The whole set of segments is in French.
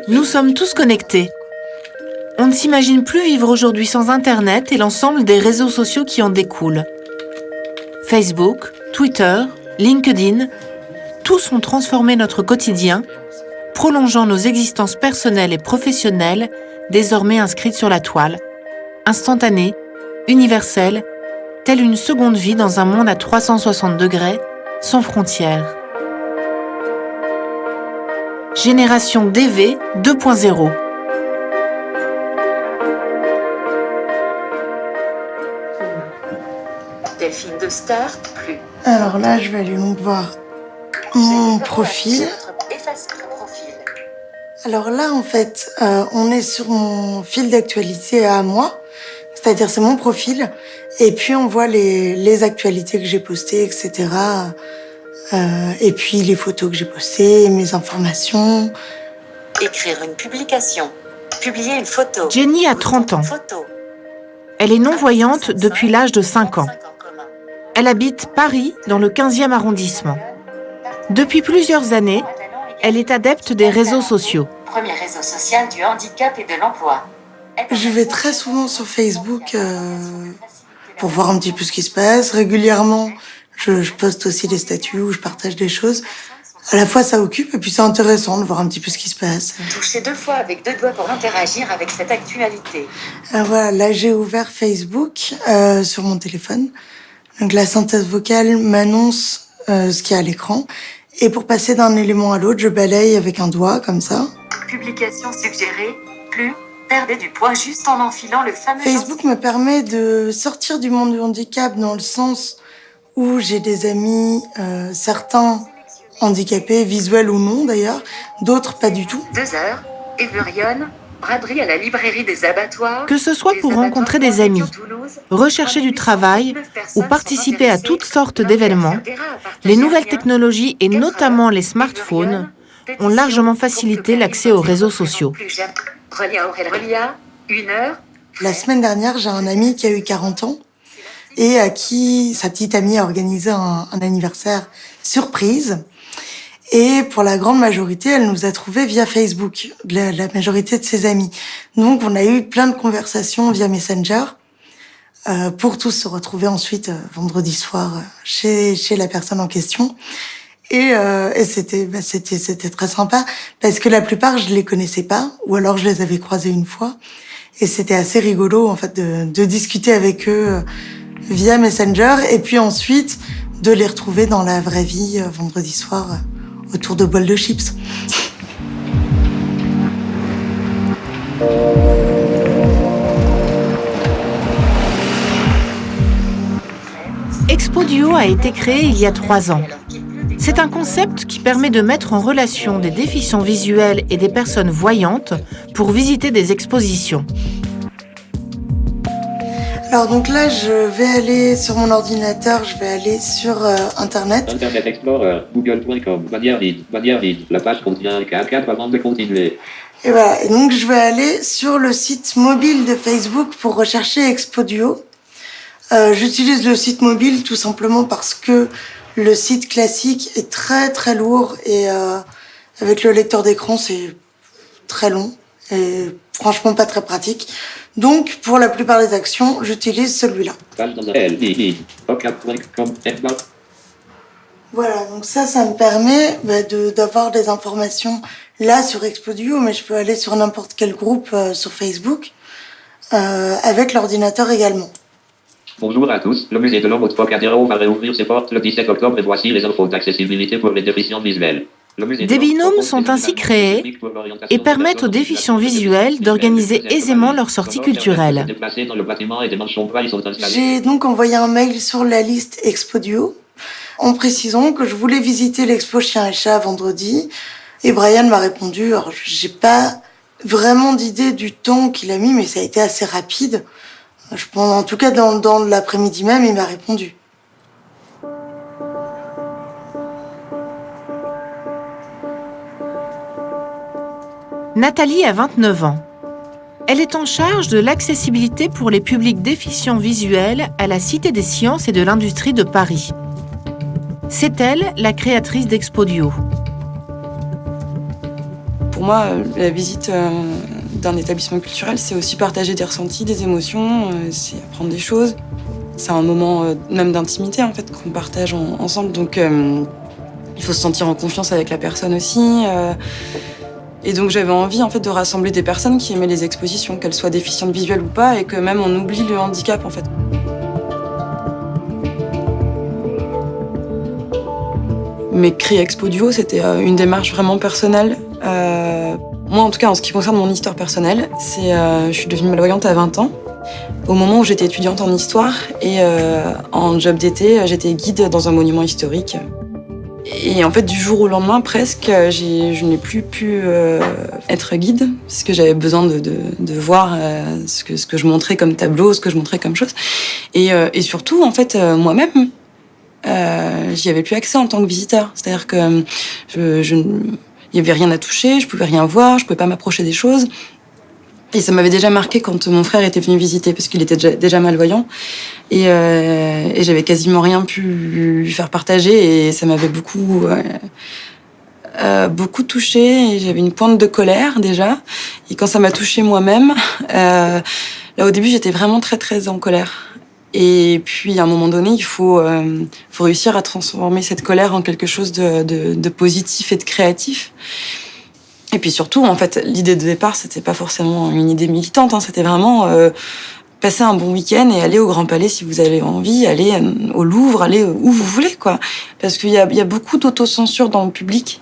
Nous sommes tous connectés. On ne s'imagine plus vivre aujourd'hui sans Internet et l'ensemble des réseaux sociaux qui en découlent. Facebook, Twitter, LinkedIn, tous ont transformé notre quotidien, prolongeant nos existences personnelles et professionnelles, désormais inscrites sur la toile, instantanées, universelles, telle une seconde vie dans un monde à 360 degrés, sans frontières. Génération DV 2.0. Delphine de Start, plus. Alors là, je vais aller donc voir mon profil. Alors là, en fait, on est sur mon fil d'actualité à moi, c'est-à-dire c'est mon profil, et puis on voit les actualités que j'ai postées, etc. Et puis les photos que j'ai postées, mes informations. Écrire une publication. Publier une photo. Jenny a 30 ans. Elle est non-voyante depuis l'âge de 5 ans. Elle habite Paris, dans le 15e arrondissement. Depuis plusieurs années, elle est adepte des réseaux sociaux. Premier réseau social du handicap et de l'emploi. Je vais très souvent sur Facebook pour voir un petit peu ce qui se passe. Régulièrement, je poste aussi des statuts où je partage des choses. À la fois, ça occupe et puis c'est intéressant de voir un petit peu ce qui se passe. Touchez 2 fois avec 2 doigts pour interagir avec cette actualité. Voilà, là j'ai ouvert Facebook sur mon téléphone. Donc la synthèse vocale m'annonce ce qu'il y a à l'écran. Et pour passer d'un élément à l'autre, je balaye avec un doigt, comme ça. Publication suggérée, plus, perdez du poids juste en enfilant le fameux... Facebook me permet de sortir du monde du handicap dans le sens où j'ai des amis, certains handicapés, visuels ou non d'ailleurs, d'autres pas du tout. 2 heures, Evurion, braderie à la librairie des abattoirs... Que ce soit pour rencontrer des amis, rechercher du travail ou participer à toutes sortes d'événements, les nouvelles technologies et notamment les smartphones ont largement facilité l'accès aux réseaux sociaux. La semaine dernière, j'ai un ami qui a eu 40 ans et à qui sa petite amie a organisé un anniversaire surprise. Et pour la grande majorité, elle nous a trouvés via Facebook, la majorité de ses amis. Donc on a eu plein de conversations via Messenger pour tous se retrouver ensuite vendredi soir chez la personne en question. Et c'était très sympa parce que la plupart je les connaissais pas ou alors je les avais croisés une fois et c'était assez rigolo en fait de discuter avec eux via Messenger et puis ensuite de les retrouver dans la vraie vie vendredi soir autour de bols de chips. Expo Duo a été créé il y a 3 ans. C'est un concept qui permet de mettre en relation des déficients visuels et des personnes voyantes pour visiter des expositions. Alors donc là, je vais aller sur mon ordinateur, je vais aller sur Internet. Internet Explorer, google.com, bannière vide, la page contient 4 avant de continuer. Et voilà, et donc je vais aller sur le site mobile de Facebook pour rechercher Expo Duo. J'utilise le site mobile tout simplement parce que le site classique est très très lourd et avec le lecteur d'écran c'est très long et franchement pas très pratique. Donc pour la plupart des actions, j'utilise celui-là. Voilà, donc ça me permet d'avoir des informations là sur Expo Duo, mais je peux aller sur n'importe quel groupe sur Facebook avec l'ordinateur également. Bonjour à tous, le musée de l'homme au Trocadéro va réouvrir ses portes le 17 octobre et voici les infos d'accessibilité pour les déficients visuels. Des binômes sont ainsi créés et permettent aux déficients visuels d'organiser aisément leur sortie culturelle. J'ai donc envoyé un mail sur la liste Expo Duo en précisant que je voulais visiter l'expo Chien et Chat vendredi et Brian m'a répondu. Alors j'ai pas vraiment d'idée du temps qu'il a mis, mais ça a été assez rapide. Je pense, en tout cas, dans l'après-midi même, il m'a répondu. Nathalie a 29 ans. Elle est en charge de l'accessibilité pour les publics déficients visuels à la Cité des Sciences et de l'Industrie de Paris. C'est elle, la créatrice d'Expodio. Pour moi, la visite d'un établissement culturel, c'est aussi partager des ressentis, des émotions, c'est apprendre des choses. C'est un moment même d'intimité en fait qu'on partage ensemble, donc il faut se sentir en confiance avec la personne aussi. Et donc j'avais envie en fait de rassembler des personnes qui aimaient les expositions, qu'elles soient déficientes visuelles ou pas, et que même on oublie le handicap en fait. Mais créer Expodio, c'était une démarche vraiment personnelle. Moi, en tout cas, en ce qui concerne mon histoire personnelle, je suis devenue malvoyante à 20 ans, au moment où j'étais étudiante en histoire, et en job d'été, j'étais guide dans un monument historique. Et en fait, du jour au lendemain, presque, je n'ai plus pu être guide, parce que j'avais besoin de voir ce que je montrais comme tableau, ce que je montrais comme chose. Et surtout, en fait, moi-même, j'y avais plus accès en tant que visiteur. C'est-à-dire que il y avait rien à toucher, je pouvais rien voir, je pouvais pas m'approcher des choses. Et ça m'avait déjà marqué quand mon frère était venu visiter, parce qu'il était déjà malvoyant. Et j'avais quasiment rien pu lui faire partager, et ça m'avait beaucoup touchée. Et j'avais une pointe de colère déjà. Et quand ça m'a touchée moi-même, là au début j'étais vraiment très très en colère. Et puis, à un moment donné, il faut réussir à transformer cette colère en quelque chose de positif et de créatif. Et puis surtout, en fait, l'idée de départ, c'était pas forcément une idée militante, hein, c'était vraiment passer un bon week-end et aller au Grand Palais si vous avez envie, aller au Louvre, aller où vous voulez, quoi. Parce qu'il y a beaucoup d'autocensure dans le public.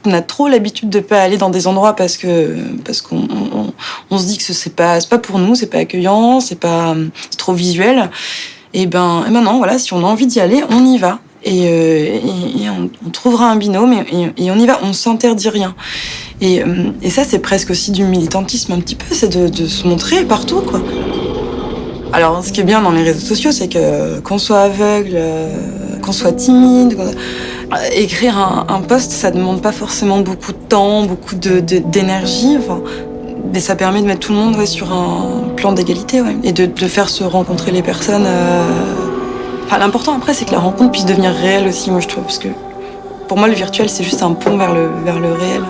On a trop l'habitude de pas aller dans des endroits parce qu'on se dit que c'est pas pour nous, c'est pas accueillant, c'est trop visuel. Et maintenant, voilà, si on a envie d'y aller, on y va. Et on trouvera un binôme et on y va, on s'interdit rien. Et ça, c'est presque aussi du militantisme un petit peu, c'est de se montrer partout, quoi. Alors, ce qui est bien dans les réseaux sociaux, c'est que qu'on soit aveugle, qu'on soit timide, écrire un post, ça demande pas forcément beaucoup de temps, beaucoup d'énergie, enfin, mais ça permet de mettre tout le monde sur un plan d'égalité, ouais, et de faire se rencontrer les personnes. Enfin, l'important après, c'est que la rencontre puisse devenir réelle aussi, moi je trouve, parce que pour moi, le virtuel, c'est juste un pont vers le réel.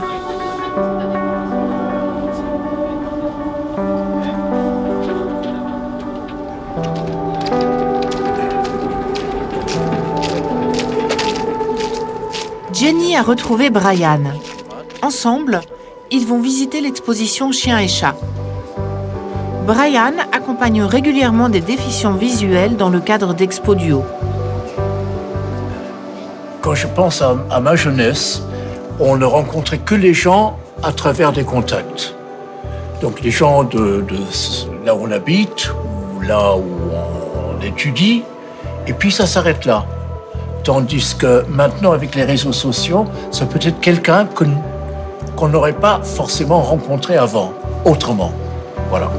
Jenny a retrouvé Brian. Ensemble, ils vont visiter l'exposition Chiens et chats. Brian accompagne régulièrement des déficients visuels dans le cadre d'Expodio. Quand je pense à ma jeunesse, on ne rencontrait que les gens à travers des contacts. Donc les gens de là où on habite, ou là où on étudie, et puis ça s'arrête là. Tandis que maintenant, avec les réseaux sociaux, ça peut être quelqu'un qu'on n'aurait pas forcément rencontré avant, autrement. Voilà.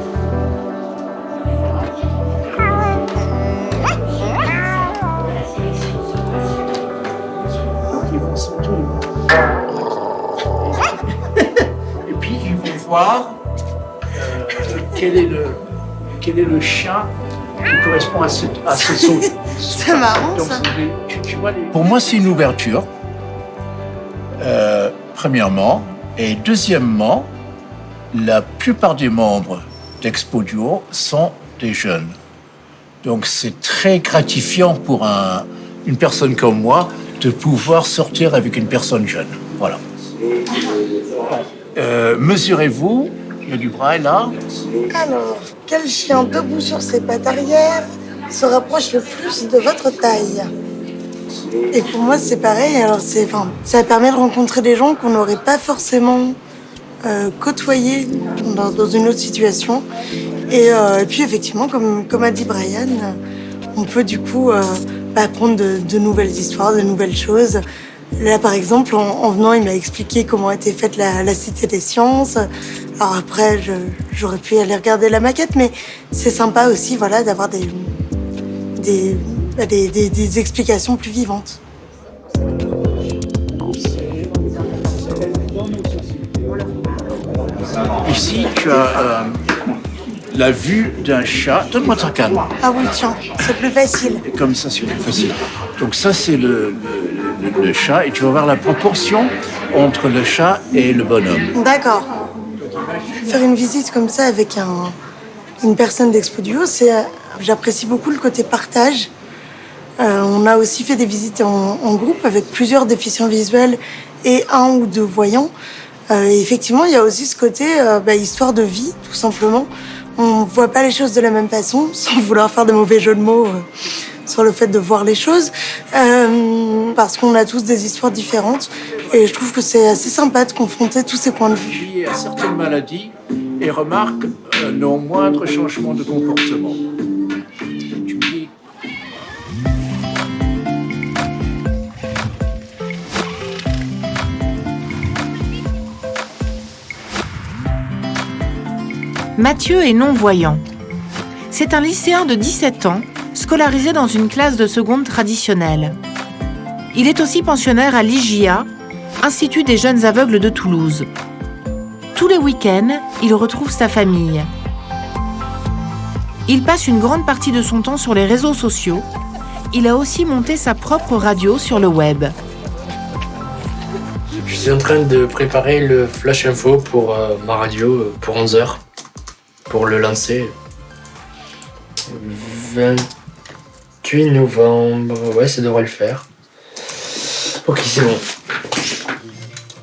Ils vont sauter. Et puis, ils vont voir quel est le chien qui correspond à ce saut. C'est marrant, ça. Pour moi, c'est une ouverture, premièrement. Et deuxièmement, la plupart des membres d'Expodio sont des jeunes. Donc, c'est très gratifiant pour une personne comme moi de pouvoir sortir avec une personne jeune. Voilà. Mesurez-vous. Il y a du braille là. Alors, quel chien debout sur ses pattes arrière se rapproche le plus de votre taille? Et pour moi, c'est pareil. Alors, ça permet de rencontrer des gens qu'on n'aurait pas forcément côtoyés dans une autre situation. Et puis, effectivement, comme a dit Brian, on peut du coup apprendre de nouvelles histoires, de nouvelles choses. Là, par exemple, en venant, il m'a expliqué comment était faite la Cité des Sciences. Alors après, j'aurais pu aller regarder la maquette, mais c'est sympa aussi, voilà, d'avoir des explications plus vivantes. Ici, tu as la vue d'un chat. Donne-moi ta canne. Ah oui, tiens, c'est plus facile. Et comme ça, c'est plus facile. Donc ça, c'est le chat. Et tu vas voir la proportion entre le chat et le bonhomme. D'accord. Faire une visite comme ça avec une personne d'Expo Duo, j'apprécie beaucoup le côté partage. On a aussi fait des visites en groupe avec plusieurs déficients visuels et 1 ou 2 voyants. Et effectivement, il y a aussi ce côté histoire de vie, tout simplement. On ne voit pas les choses de la même façon, sans vouloir faire de mauvais jeux de mots sur le fait de voir les choses, parce qu'on a tous des histoires différentes. Et je trouve que c'est assez sympa de confronter tous ces points de vue. Lié à certaines maladies et remarque nos moindres changements de comportement. Tu me dis... Mathieu est non-voyant. C'est un lycéen de 17 ans, scolarisé dans une classe de seconde traditionnelle. Il est aussi pensionnaire à l'IJA, Institut des jeunes aveugles de Toulouse. Tous les week-ends, il retrouve sa famille. Il passe une grande partie de son temps sur les réseaux sociaux. Il a aussi monté sa propre radio sur le web. Je suis en train de préparer le flash info pour ma radio pour 11h. Pour le lancer 28 novembre, ouais, ça devrait le faire. Ok, c'est bon.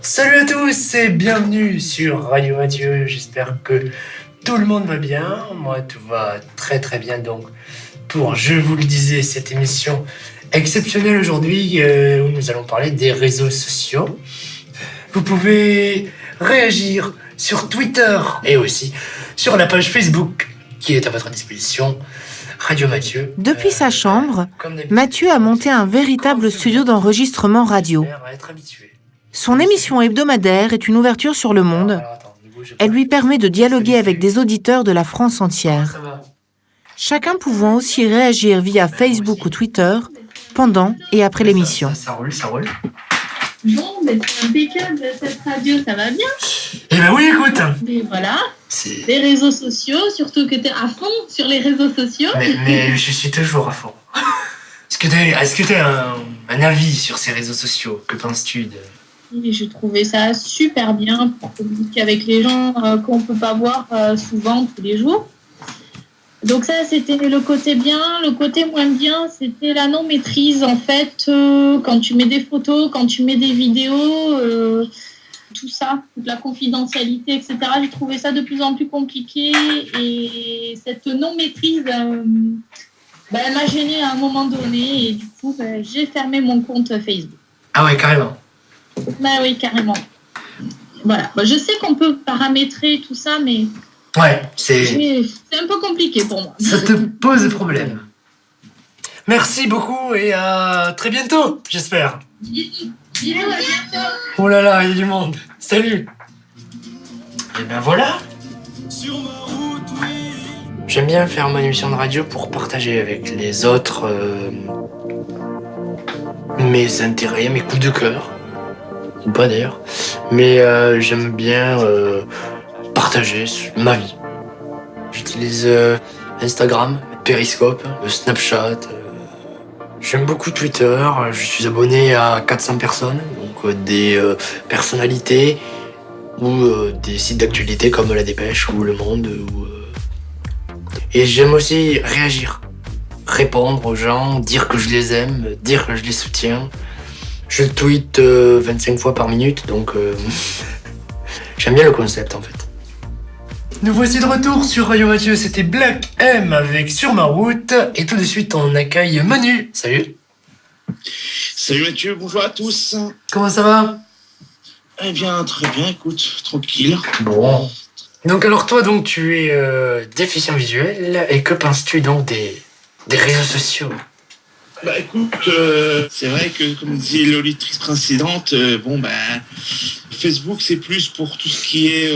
Salut à tous et bienvenue sur Radio Mathieu. J'espère que tout le monde va bien. Moi, tout va très très bien. Donc, pour, je vous le disais, cette émission exceptionnelle aujourd'hui où nous allons parler des réseaux sociaux. Vous pouvez réagir sur Twitter et aussi sur la page Facebook qui est à votre disposition, Radio Mathieu. Depuis sa chambre, Mathieu a monté un véritable studio d'enregistrement radio. Son émission hebdomadaire est une ouverture sur le monde. Elle lui permet de dialoguer avec des auditeurs de la France entière. Chacun pouvant aussi réagir via Facebook ou Twitter pendant et après l'émission. Ça roule. Bon, mais c'est impeccable cette radio, ça va bien. Eh ben oui, écoute. Mais voilà, les réseaux sociaux, surtout que t'es à fond sur les réseaux sociaux. Mais je suis toujours à fond. Est-ce que t'as un avis sur ces réseaux sociaux? Que penses-tu de... Et j'ai trouvé ça super bien pour communiquer avec les gens qu'on peut pas voir souvent tous les jours. Donc ça, c'était le côté bien. Le côté moins bien, c'était la non-maîtrise, en fait. Quand tu mets des photos, quand tu mets des vidéos, tout ça, toute la confidentialité, etc. J'ai trouvé ça de plus en plus compliqué. Et cette non-maîtrise, elle m'a gênée à un moment donné. Et du coup, j'ai fermé mon compte Facebook. Ah ouais, carrément. Oui, carrément. Voilà. Je sais qu'on peut paramétrer tout ça, mais... Ouais, c'est un peu compliqué pour moi. Ça te pose problème. Merci beaucoup et à très bientôt, j'espère. À bientôt. Oh là là, il y a du monde. Salut. Et ben voilà. J'aime bien faire mon émission de radio pour partager avec les autres mes intérêts, mes coups de cœur. Ou pas d'ailleurs. Mais j'aime bien... partager ma vie. J'utilise Instagram, Periscope, Snapchat. J'aime beaucoup Twitter. Je suis abonné à 400 personnes, donc des personnalités ou des sites d'actualité comme La Dépêche ou Le Monde. Et j'aime aussi réagir, répondre aux gens, dire que je les aime, dire que je les soutiens. Je tweete 25 fois par minute, donc j'aime bien le concept en fait. Nous voici de retour sur Radio Mathieu, c'était Black M avec Sur ma route. Et tout de suite, on accueille Manu. Salut. Salut Mathieu, bonjour à tous. Comment ça va? Eh bien, très bien, écoute, tranquille. Bon. Donc alors toi, donc tu es déficient visuel. Et que penses-tu donc des réseaux sociaux? Bah écoute, c'est vrai que, comme disait l'auditrice précédente, Facebook, c'est plus pour tout ce qui est...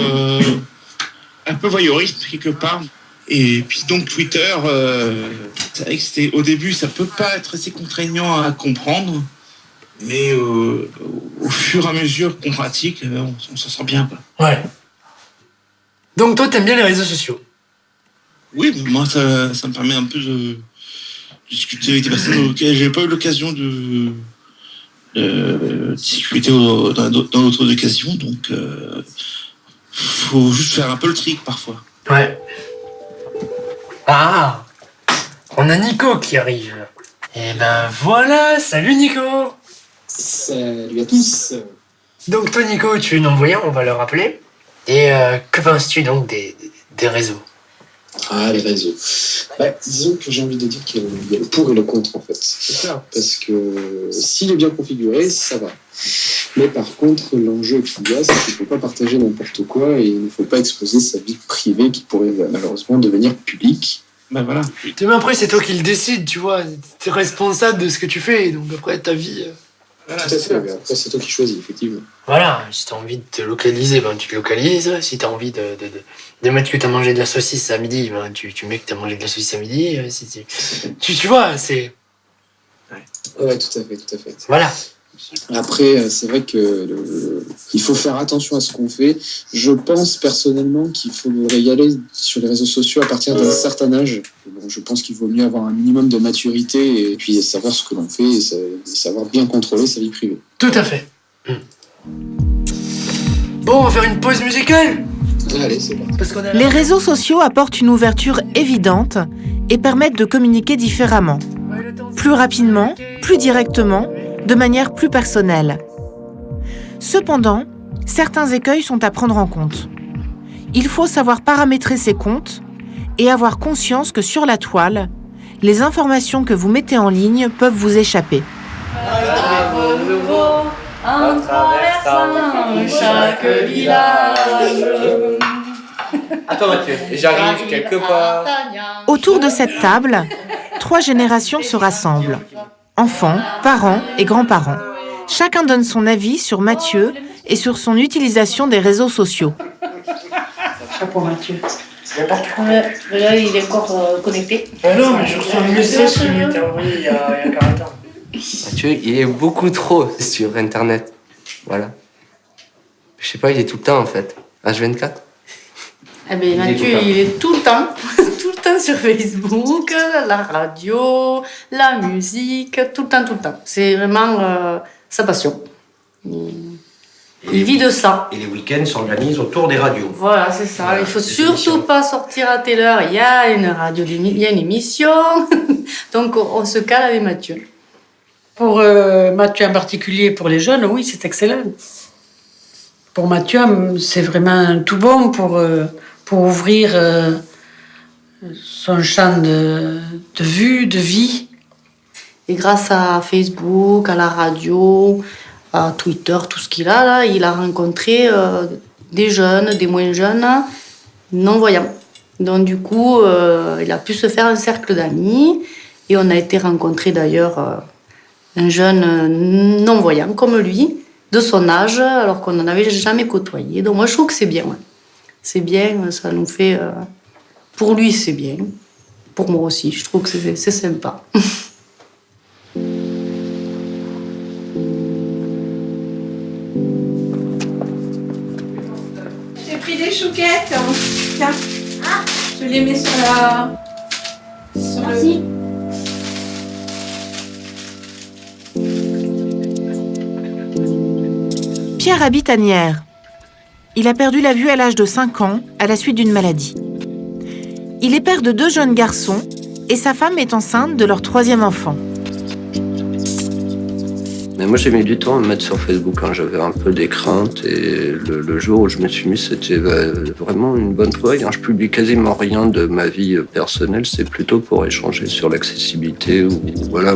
un peu voyeuriste quelque part. Et puis donc Twitter, c'est vrai que au début ça peut pas être assez contraignant à comprendre, mais au fur et à mesure qu'on pratique, on s'en sort bien, quoi. Ouais. Donc toi t'aimes bien les réseaux sociaux? Oui, moi, ça me permet un peu de discuter avec des personnes auxquelles j'ai pas eu l'occasion de discuter dans d'autres occasions. Donc, faut juste faire un peu le trick parfois. Ouais. Ah, on a Nico qui arrive. Et ben voilà, salut Nico. Salut à tous. Donc toi Nico, tu es non-voyant, on va le rappeler. Et que penses-tu donc des réseaux? Ah, les réseaux. Disons que j'ai envie de dire qu'il y a le pour et le contre en fait. C'est ça. Parce que s'il est bien configuré, ça va. Mais par contre, l'enjeu qu'il y a, c'est qu'il ne faut pas partager n'importe quoi et il ne faut pas exposer sa vie privée qui pourrait malheureusement devenir publique. Ben voilà. Mais après, c'est toi qui le décides, tu vois. T'es responsable de ce que tu fais, donc après ta vie. Voilà, tout à fait. Mais après, c'est toi qui choisis, effectivement. Voilà, si t'as envie de te localiser, ben tu te localises. Si t'as envie de mettre que t'as mangé de la saucisse à midi, ben tu mets que t'as mangé de la saucisse à midi. Si tu vois, c'est. Ouais, tout à fait. Voilà. Après, c'est vrai que il faut faire attention à ce qu'on fait. Je pense personnellement qu'il faudrait y aller sur les réseaux sociaux à partir d'un certain âge. Bon, je pense qu'il vaut mieux avoir un minimum de maturité et puis savoir ce que l'on fait et savoir bien contrôler sa vie privée. Tout à fait. Bon, on va faire une pause musicale. Allez, c'est parti. Les réseaux sociaux apportent une ouverture évidente et permettent de communiquer différemment, plus rapidement, plus directement, de manière plus personnelle. Cependant, certains écueils sont à prendre en compte. Il faut savoir paramétrer ses comptes et avoir conscience que sur la toile, les informations que vous mettez en ligne peuvent vous échapper. En traversant chaque village. Attends Mathieu, j'arrive quelque part. Autour de cette table, 3 générations se rassemblent. Enfants, parents et grands-parents. Chacun donne son avis sur Mathieu et sur son utilisation des réseaux sociaux. Chapeau Mathieu. Là, il est encore connecté. Non, mais je reçois un message qui m'était envoyé il y a 40 ans. Mathieu, il est beaucoup trop sur Internet. Voilà. Je sais pas, il est tout le temps en fait. H24. Eh bien, Mathieu, il est tout le temps sur Facebook, la radio, la musique, tout le temps. C'est vraiment sa passion. Il vit de ça. Et les week-ends s'organisent autour des radios. Voilà, c'est ça. Voilà, il faut surtout pas sortir à telle heure. Il y a une radio, il y a une émission. Donc, on se cale avec Mathieu. Pour Mathieu en particulier, pour les jeunes, oui, c'est excellent. Pour Mathieu, c'est vraiment tout bon pour ouvrir son champ de vue, de vie. Et grâce à Facebook, à la radio, à Twitter, tout ce qu'il a là, il a rencontré des jeunes, des moins jeunes, non-voyants. Donc du coup, il a pu se faire un cercle d'amis. Et on a été rencontrer d'ailleurs un jeune non-voyant comme lui, de son âge, alors qu'on n'en avait jamais côtoyé. Donc moi, je trouve que c'est bien. Ouais. C'est bien, ça nous fait... pour lui, c'est bien. Pour moi aussi, je trouve que c'est sympa. J'ai pris des chouquettes. Tiens. Je les mets sur la... Merci. Pierre habite à Nières. Il a perdu la vue à l'âge de 5 ans à la suite d'une maladie. Il est père de 2 jeunes garçons et sa femme est enceinte de leur 3e enfant. Mais moi j'ai mis du temps à me mettre sur Facebook quand j'avais un peu des craintes et le jour où je me suis mis c'était vraiment une bonne fois. Je publie quasiment rien de ma vie personnelle, c'est plutôt pour échanger sur l'accessibilité ou voilà.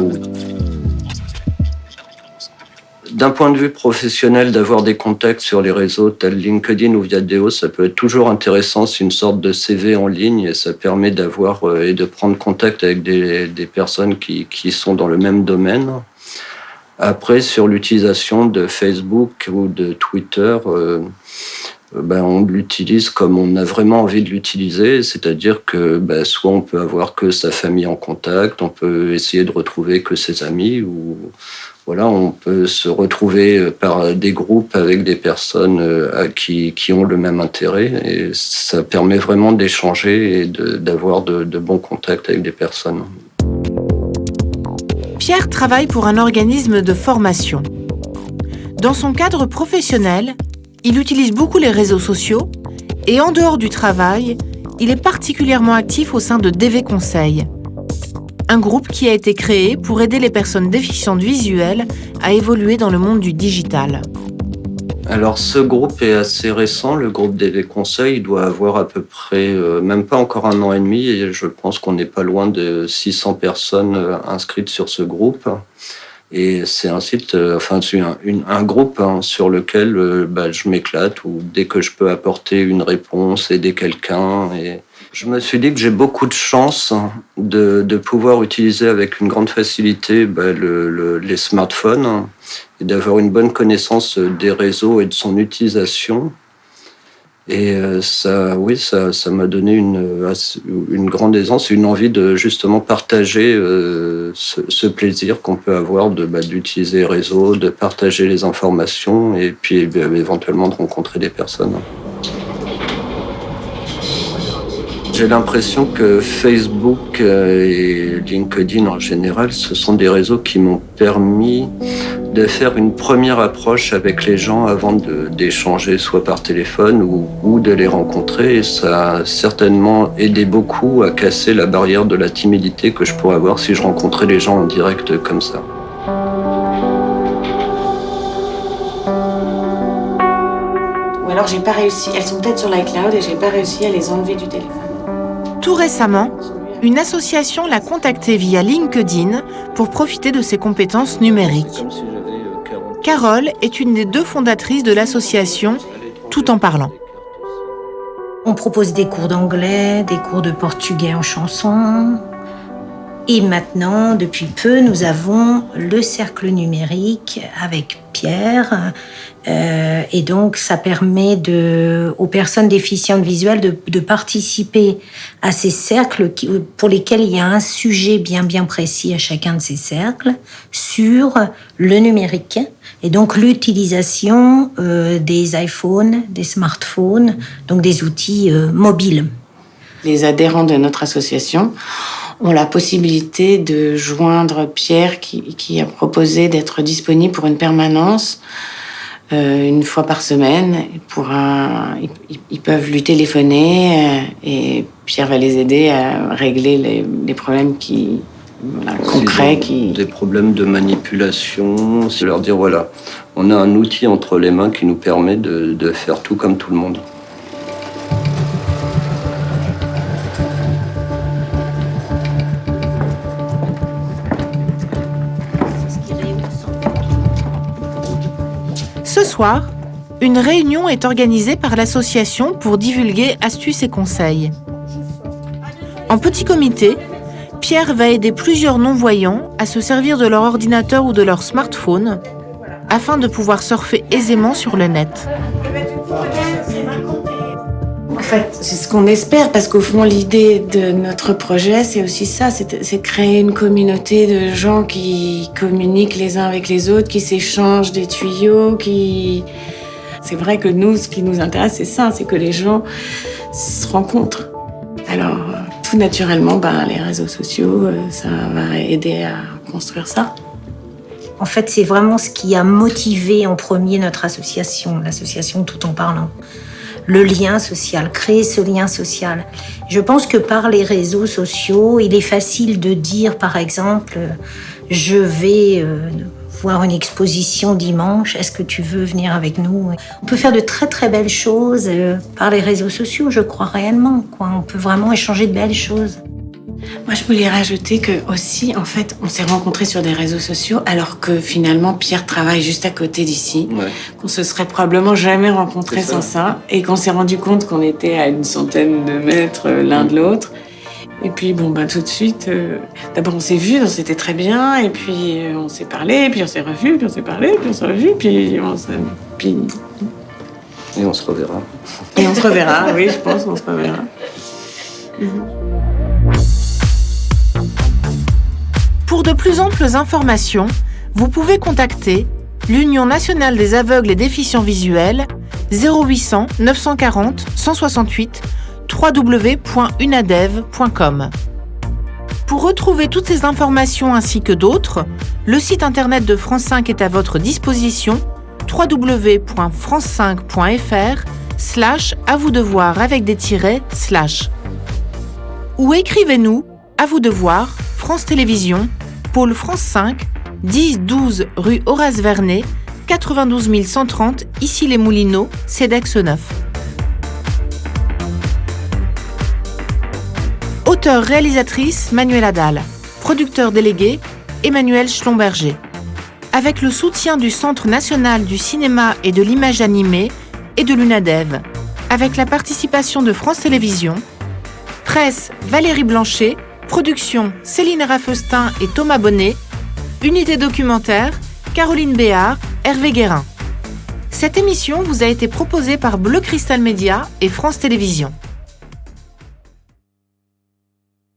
D'un point de vue professionnel, d'avoir des contacts sur les réseaux tels LinkedIn ou Viadeo, ça peut être toujours intéressant. C'est une sorte de CV en ligne et ça permet d'avoir et de prendre contact avec des personnes qui sont dans le même domaine. Après, sur l'utilisation de Facebook ou de Twitter, on l'utilise comme on a vraiment envie de l'utiliser, c'est-à-dire que soit on peut avoir que sa famille en contact, on peut essayer de retrouver que ses amis, ou voilà, on peut se retrouver par des groupes avec des personnes qui ont le même intérêt, et ça permet vraiment d'échanger et d'avoir de bons contacts avec des personnes. Pierre travaille pour un organisme de formation. Dans son cadre professionnel, il utilise beaucoup les réseaux sociaux et en dehors du travail, il est particulièrement actif au sein de DV Conseil, un groupe qui a été créé pour aider les personnes déficientes visuelles à évoluer dans le monde du digital. Alors ce groupe est assez récent, le groupe DV Conseil, il doit avoir à peu près, même pas encore 1 an et demi, et je pense qu'on n'est pas loin de 600 personnes inscrites sur ce groupe. Et c'est un site, c'est un groupe sur lequel je m'éclate, où dès que je peux apporter une réponse, aider quelqu'un. Et je me suis dit que j'ai beaucoup de chance de pouvoir utiliser avec une grande facilité les smartphones et d'avoir une bonne connaissance des réseaux et de son utilisation. Et ça m'a donné une grande aisance et une envie de justement partager ce plaisir qu'on peut avoir d'utiliser les réseaux, de partager les informations et puis éventuellement de rencontrer des personnes. J'ai l'impression que Facebook et LinkedIn en général, ce sont des réseaux qui m'ont permis de faire une première approche avec les gens avant d'échanger soit par téléphone ou de les rencontrer. Et ça a certainement aidé beaucoup à casser la barrière de la timidité que je pourrais avoir si je rencontrais les gens en direct comme ça. Ou alors j'ai pas réussi, elles sont peut-être sur l'iCloud et j'ai pas réussi à les enlever du téléphone. Tout récemment, une association l'a contacté via LinkedIn pour profiter de ses compétences numériques. Carole est une des 2 fondatrices de l'association Tout en parlant. On propose des cours d'anglais, des cours de portugais en chanson. Et maintenant, depuis peu, nous avons le cercle numérique avec Pierre. Et donc, ça permet aux personnes déficientes visuelles de participer à ces cercles pour lesquels il y a un sujet bien précis à chacun de ces cercles sur le numérique. Et donc, l'utilisation des iPhones, des smartphones, donc des outils mobiles. Les adhérents de notre association ont la possibilité de joindre Pierre qui a proposé d'être disponible pour une permanence 1 fois par semaine. Ils peuvent lui téléphoner et Pierre va les aider à régler les problèmes concrets. Des problèmes de manipulation, c'est leur dire voilà, on a un outil entre les mains qui nous permet de faire tout comme tout le monde. Ce soir, une réunion est organisée par l'association pour divulguer astuces et conseils. En petit comité, Pierre va aider plusieurs non-voyants à se servir de leur ordinateur ou de leur smartphone afin de pouvoir surfer aisément sur le net. En fait, c'est ce qu'on espère, parce qu'au fond, l'idée de notre projet, c'est aussi ça, c'est créer une communauté de gens qui communiquent les uns avec les autres, qui s'échangent des tuyaux, C'est vrai que nous, ce qui nous intéresse, c'est ça, c'est que les gens se rencontrent. Alors, tout naturellement, les réseaux sociaux, ça va aider à construire ça. En fait, c'est vraiment ce qui a motivé en premier notre association, l'association Tout en parlant. Le lien social, créer ce lien social. Je pense que par les réseaux sociaux, il est facile de dire, par exemple, je vais voir une exposition dimanche, est-ce que tu veux venir avec nous? On peut faire de très très belles choses par les réseaux sociaux, je crois réellement. On peut vraiment échanger de belles choses. Moi, je voulais rajouter que aussi, en fait, on s'est rencontrés sur des réseaux sociaux, alors que finalement, Pierre travaille juste à côté d'ici, qu'on se serait probablement jamais rencontrés sans ça, et qu'on s'est rendu compte qu'on était à 100 de mètres l'un de l'autre. Et puis, tout de suite, d'abord on s'est vus, on s'était très bien, et puis on s'est parlé, puis on s'est revus, puis on s'est parlé, puis on s'est revus, puis Et on se reverra. Et on se reverra, oui, je pense qu'on se reverra. Pour de plus amples informations, vous pouvez contacter l'Union nationale des aveugles et déficients visuels 0800 940 168 www.unadev.com. Pour retrouver toutes ces informations ainsi que d'autres, le site internet de France 5 est à votre disposition www.france5.fr/à vous de voir avec des tirets / ou écrivez-nous à vous de voir France Télévisions, pôle France 5, 10-12 rue Horace Vernet, 92 130 Issy-les-Moulineaux, Cedex-Neuf. Auteure-réalisatrice Manuela Dalle. Producteur délégué Emmanuel Schlomberger. Avec le soutien du Centre national du cinéma et de l'image animée et de l'UNADEV. Avec la participation de France Télévisions. Presse Valérie Blanchet. Production Céline Raffestin et Thomas Bonnet. Unité documentaire Caroline Béard, Hervé Guérin. Cette émission vous a été proposée par Bleu Cristal Média et France Télévisions.